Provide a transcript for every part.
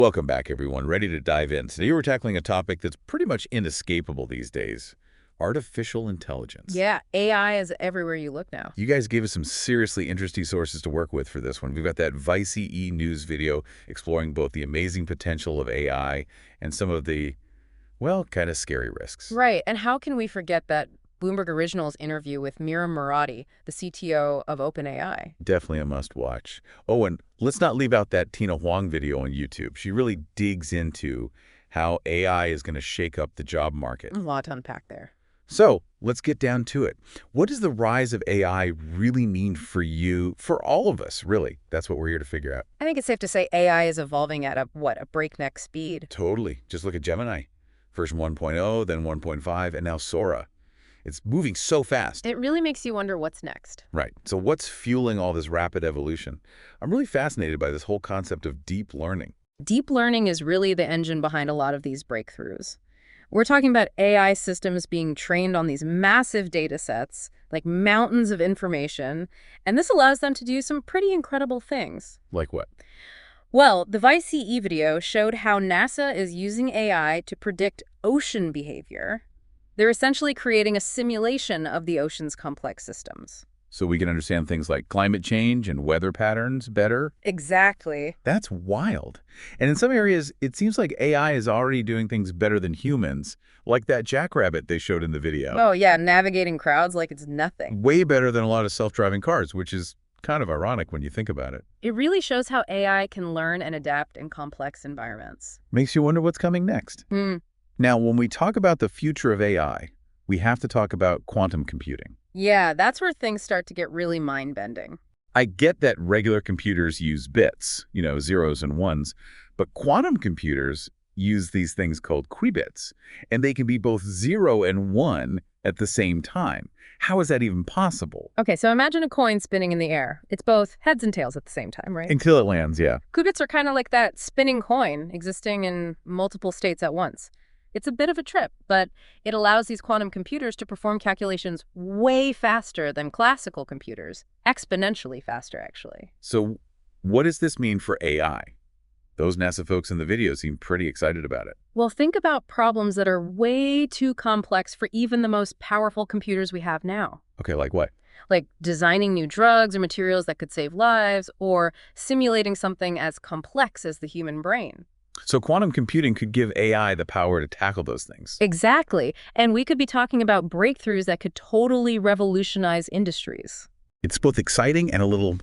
Welcome back, everyone. Ready to dive in. Today we're tackling a topic that's pretty much inescapable these days, artificial intelligence. Yeah, AI is everywhere you look now. You guys gave us some seriously interesting sources to work with for this one. We've got that Vice News video exploring both the amazing potential of AI and some of the, well, kind of scary risks. Right, and how can we forget that Bloomberg Originals interview with Mira Murati, the CTO of OpenAI? Definitely a must-watch. Oh, and let's not leave out that Tina Huang video on YouTube. She really digs into how AI is going to shake up the job market. A lot to unpack there. So let's get down to it. What does the rise of AI really mean for you, for all of us, really? That's what we're here to figure out. I think it's safe to say AI is evolving at a breakneck speed. Totally. Just look at Gemini. First 1.0, then 1.5, and now Sora. It's moving so fast. It really makes you wonder what's next. Right. So what's fueling all this rapid evolution? I'm really fascinated by this whole concept of deep learning. Deep learning is really the engine behind a lot of these breakthroughs. We're talking about AI systems being trained on these massive data sets, like mountains of information, and this allows them to do some pretty incredible things. Like what? Well, the Vice video showed how NASA is using AI to predict ocean behavior. They're essentially creating a simulation of the ocean's complex systems. So we can understand things like climate change and weather patterns better? Exactly. That's wild. And in some areas, it seems like AI is already doing things better than humans, like that jackrabbit they showed in the video. Oh, yeah, navigating crowds like it's nothing. Way better than a lot of self-driving cars, which is kind of ironic when you think about it. It really shows how AI can learn and adapt in complex environments. Makes you wonder what's coming next. Now, when we talk about the future of AI, we have to talk about quantum computing. Yeah, that's where things start to get really mind-bending. I get that regular computers use bits, zeros and ones, but quantum computers use these things called qubits, and they can be both 0 and 1 at the same time. How is that even possible? Okay, so imagine a coin spinning in the air. It's both heads and tails at the same time, right? Until it lands, yeah. Qubits are kind of like that spinning coin existing in multiple states at once. It's a bit of a trip, but it allows these quantum computers to perform calculations way faster than classical computers, exponentially faster, actually. So what does this mean for AI? Those NASA folks in the video seem pretty excited about it. Well, think about problems that are way too complex for even the most powerful computers we have now. Okay, like what? Like designing new drugs or materials that could save lives, or simulating something as complex as the human brain. So quantum computing could give AI the power to tackle those things. Exactly. And we could be talking about breakthroughs that could totally revolutionize industries. It's both exciting and a little,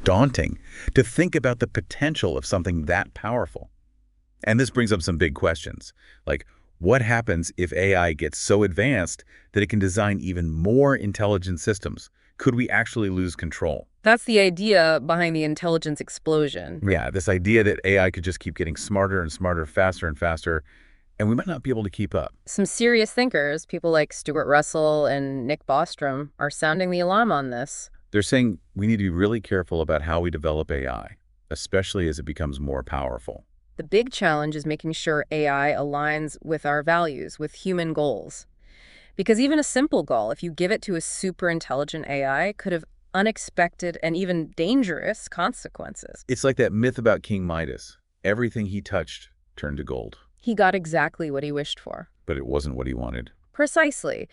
daunting to think about the potential of something that powerful. And this brings up some big questions, like what happens if AI gets so advanced that it can design even more intelligent systems? Could we actually lose control? That's the idea behind the intelligence explosion. Yeah, this idea that AI could just keep getting smarter and smarter, faster and faster, and we might not be able to keep up. Some serious thinkers, people like Stuart Russell and Nick Bostrom, are sounding the alarm on this. They're saying we need to be really careful about how we develop AI, especially as it becomes more powerful. The big challenge is making sure AI aligns with our values, with human goals. Because even a simple goal, if you give it to a super intelligent AI, could have unexpected and even dangerous consequences. It's like that myth about King Midas. Everything he touched turned to gold. He got exactly what he wished for. But it wasn't what he wanted. Precisely.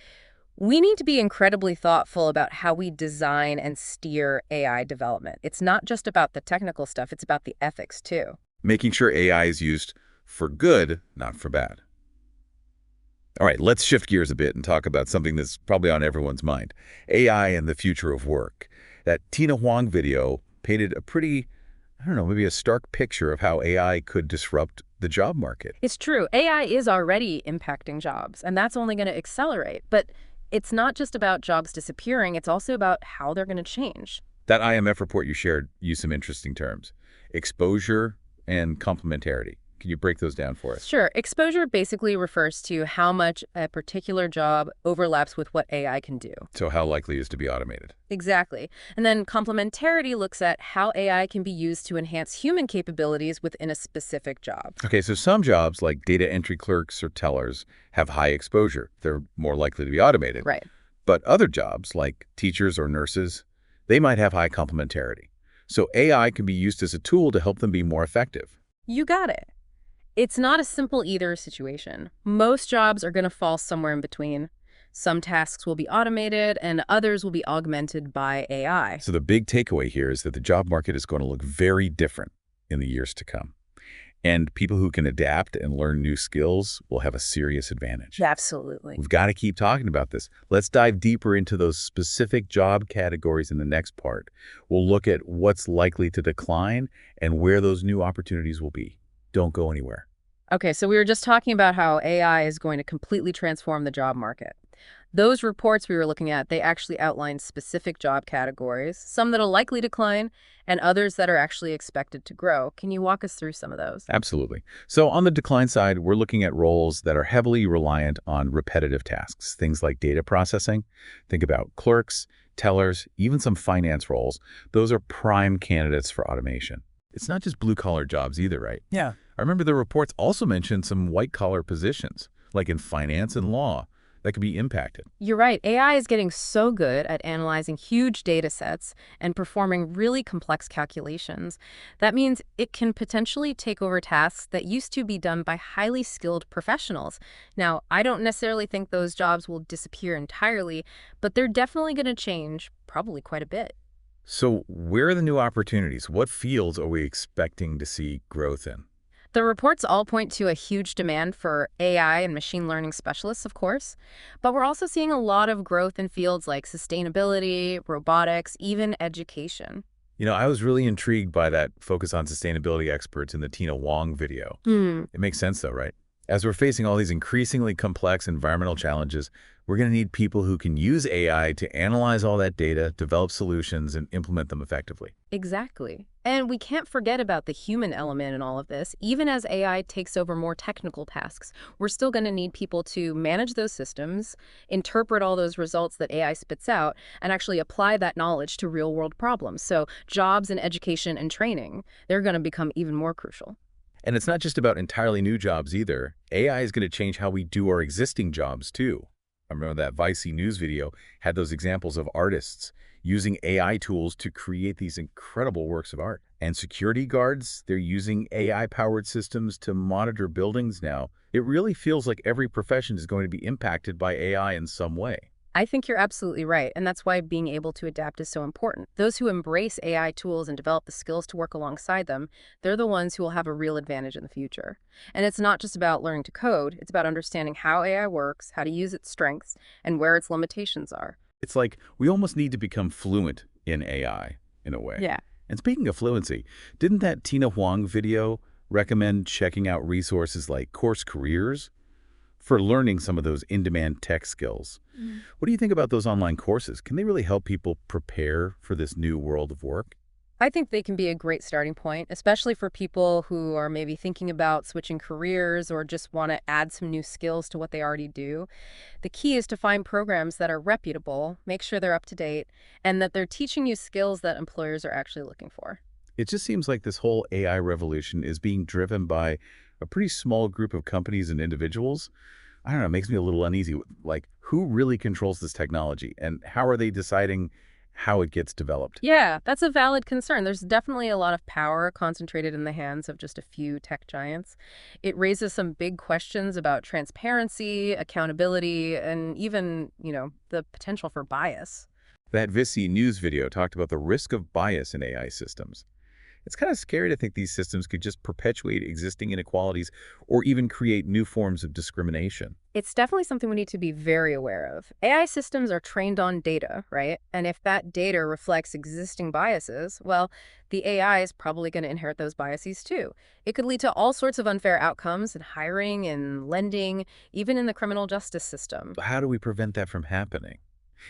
We need to be incredibly thoughtful about how we design and steer AI development. It's not just about the technical stuff, it's about the ethics too. Making sure AI is used for good, not for bad. All right, let's shift gears a bit and talk about something that's probably on everyone's mind, AI and the future of work. That Tina Huang video painted a pretty, maybe a stark picture of how AI could disrupt the job market. It's true. AI is already impacting jobs, and that's only going to accelerate. But it's not just about jobs disappearing, it's also about how they're going to change. That IMF report you shared used some interesting terms. Exposure and complementarity. Can you break those down for us? Sure. Exposure basically refers to how much a particular job overlaps with what AI can do. So how likely is to be automated? Exactly. And then complementarity looks at how AI can be used to enhance human capabilities within a specific job. Okay, so some jobs like data entry clerks or tellers have high exposure. They're more likely to be automated. Right. But other jobs like teachers or nurses, they might have high complementarity. So AI can be used as a tool to help them be more effective. You got it. It's not a simple either situation. Most jobs are going to fall somewhere in between. Some tasks will be automated and others will be augmented by AI. So the big takeaway here is that the job market is going to look very different in the years to come. And people who can adapt and learn new skills will have a serious advantage. Absolutely. We've got to keep talking about this. Let's dive deeper into those specific job categories in the next part. We'll look at what's likely to decline and where those new opportunities will be. Don't go anywhere. Okay, so we were just talking about how AI is going to completely transform the job market. Those reports we were looking at, they actually outline specific job categories, some that are likely to decline and others that are actually expected to grow. Can you walk us through some of those? Absolutely. So on the decline side, we're looking at roles that are heavily reliant on repetitive tasks, things like data processing. Think about clerks, tellers, even some finance roles. Those are prime candidates for automation. It's not just blue-collar jobs either, right? Yeah. I remember the reports also mentioned some white-collar positions, like in finance and law, that could be impacted. You're right. AI is getting so good at analyzing huge data sets and performing really complex calculations. That means it can potentially take over tasks that used to be done by highly skilled professionals. Now, I don't necessarily think those jobs will disappear entirely, but they're definitely going to change, probably quite a bit. So where are the new opportunities? What fields are we expecting to see growth in? The reports all point to a huge demand for AI and machine learning specialists, of course, but we're also seeing a lot of growth in fields like sustainability, robotics, even education. I was really intrigued by that focus on sustainability experts in the Tina Wong video. Hmm. It makes sense though, right? As we're facing all these increasingly complex environmental challenges, we're going to need people who can use AI to analyze all that data, develop solutions, and implement them effectively. Exactly. And we can't forget about the human element in all of this. Even as AI takes over more technical tasks, we're still going to need people to manage those systems, interpret all those results that AI spits out, and actually apply that knowledge to real-world problems. So jobs and education and training, they're going to become even more crucial. And it's not just about entirely new jobs either. AI is going to change how we do our existing jobs too. I remember that Vicey News video had those examples of artists using AI tools to create these incredible works of art. And security guards, they're using AI-powered systems to monitor buildings now. It really feels like every profession is going to be impacted by AI in some way. I think you're absolutely right, and that's why being able to adapt is so important. Those who embrace AI tools and develop the skills to work alongside them, they're the ones who will have a real advantage in the future. And it's not just about learning to code, it's about understanding how AI works, how to use its strengths, and where its limitations are. It's like we almost need to become fluent in AI in a way. Yeah. And speaking of fluency, didn't that Tina Huang video recommend checking out resources like Course Careers for learning some of those in-demand tech skills? What do you think about those online courses? Can they really help people prepare for this new world of work? I think they can be a great starting point, especially for people who are maybe thinking about switching careers or just want to add some new skills to what they already do. The key is to find programs that are reputable, make sure they're up to date, and that they're teaching you skills that employers are actually looking for. It just seems like this whole AI revolution is being driven by a pretty small group of companies and individuals. I don't know, it makes me a little uneasy. Like, who really controls this technology, and how are they deciding how it gets developed? Yeah, that's a valid concern. There's definitely a lot of power concentrated in the hands of just a few tech giants. It raises some big questions about transparency, accountability, and even, the potential for bias. That Visi News video talked about the risk of bias in AI systems. It's kind of scary to think these systems could just perpetuate existing inequalities or even create new forms of discrimination. It's definitely something we need to be very aware of. AI systems are trained on data, right? And if that data reflects existing biases, well, the AI is probably going to inherit those biases too. It could lead to all sorts of unfair outcomes in hiring and lending, even in the criminal justice system. How do we prevent that from happening?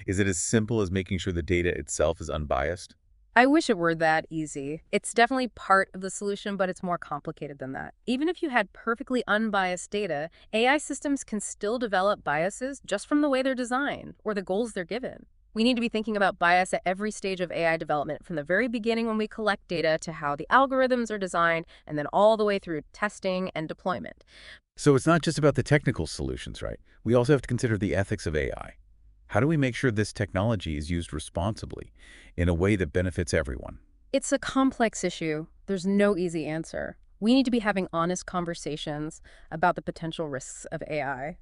Is it as simple as making sure the data itself is unbiased? I wish it were that easy. It's definitely part of the solution, but it's more complicated than that. Even if you had perfectly unbiased data, AI systems can still develop biases just from the way they're designed or the goals they're given. We need to be thinking about bias at every stage of AI development, from the very beginning when we collect data to how the algorithms are designed, and then all the way through testing and deployment. So it's not just about the technical solutions, right? We also have to consider the ethics of AI. How do we make sure this technology is used responsibly in a way that benefits everyone? It's a complex issue. There's no easy answer. We need to be having honest conversations about the potential risks of AI.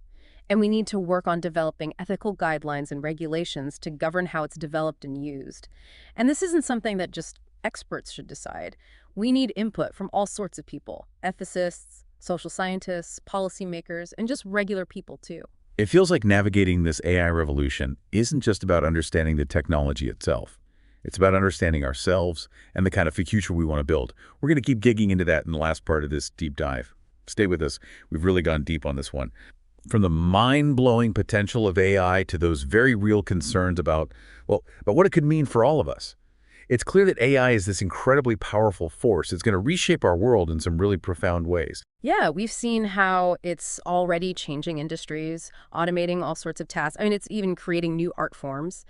And we need to work on developing ethical guidelines and regulations to govern how it's developed and used. And this isn't something that just experts should decide. We need input from all sorts of people, ethicists, social scientists, policymakers, and just regular people too. It feels like navigating this AI revolution isn't just about understanding the technology itself. It's about understanding ourselves and the kind of future we want to build. We're going to keep digging into that in the last part of this deep dive. Stay with us. We've really gone deep on this one. From the mind-blowing potential of AI to those very real concerns about, well, about what it could mean for all of us. It's clear that AI is this incredibly powerful force. It's going to reshape our world in some really profound ways. Yeah, we've seen how it's already changing industries, automating all sorts of tasks. I mean, it's even creating new art forms.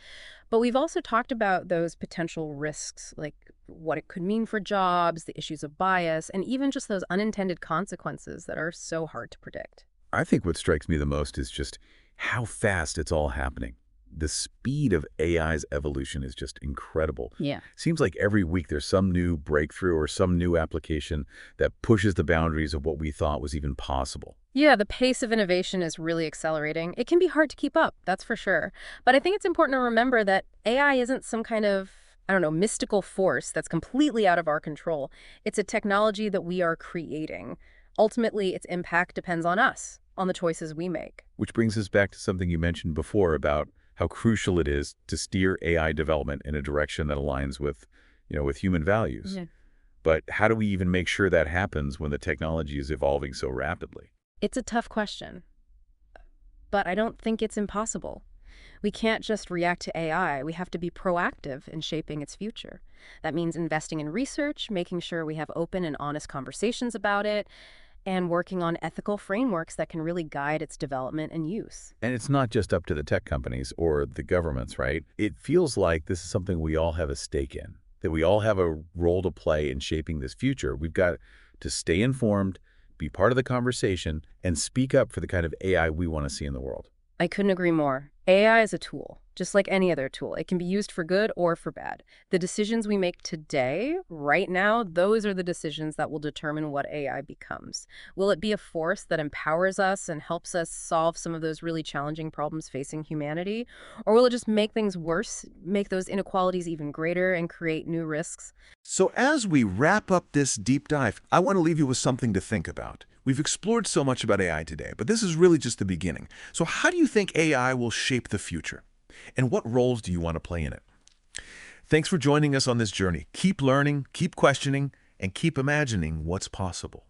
But we've also talked about those potential risks, like what it could mean for jobs, the issues of bias, and even just those unintended consequences that are so hard to predict. I think what strikes me the most is just how fast it's all happening. The speed of AI's evolution is just incredible. Yeah. Seems like every week there's some new breakthrough or some new application that pushes the boundaries of what we thought was even possible. Yeah, the pace of innovation is really accelerating. It can be hard to keep up, that's for sure. But I think it's important to remember that AI isn't some kind of, I don't know, mystical force that's completely out of our control. It's a technology that we are creating. Ultimately, its impact depends on us, on the choices we make. Which brings us back to something you mentioned before about how crucial it is to steer AI development in a direction that aligns with, with human values. Yeah. But how do we even make sure that happens when the technology is evolving so rapidly? It's a tough question, but I don't think it's impossible. We can't just react to AI. We have to be proactive in shaping its future. That means investing in research, making sure we have open and honest conversations about it, and working on ethical frameworks that can really guide its development and use. And it's not just up to the tech companies or the governments, right? It feels like this is something we all have a stake in, that we all have a role to play in shaping this future. We've got to stay informed, be part of the conversation, and speak up for the kind of AI we want to see in the world. I couldn't agree more. AI is a tool, just like any other tool. It can be used for good or for bad. The decisions we make today, right now, those are the decisions that will determine what AI becomes. Will it be a force that empowers us and helps us solve some of those really challenging problems facing humanity? Or will it just make things worse, make those inequalities even greater, and create new risks? So as we wrap up this deep dive, I want to leave you with something to think about. We've explored so much about AI today, but this is really just the beginning. So how do you think AI will shape the future? And what roles do you want to play in it? Thanks for joining us on this journey. Keep learning, keep questioning, and keep imagining what's possible.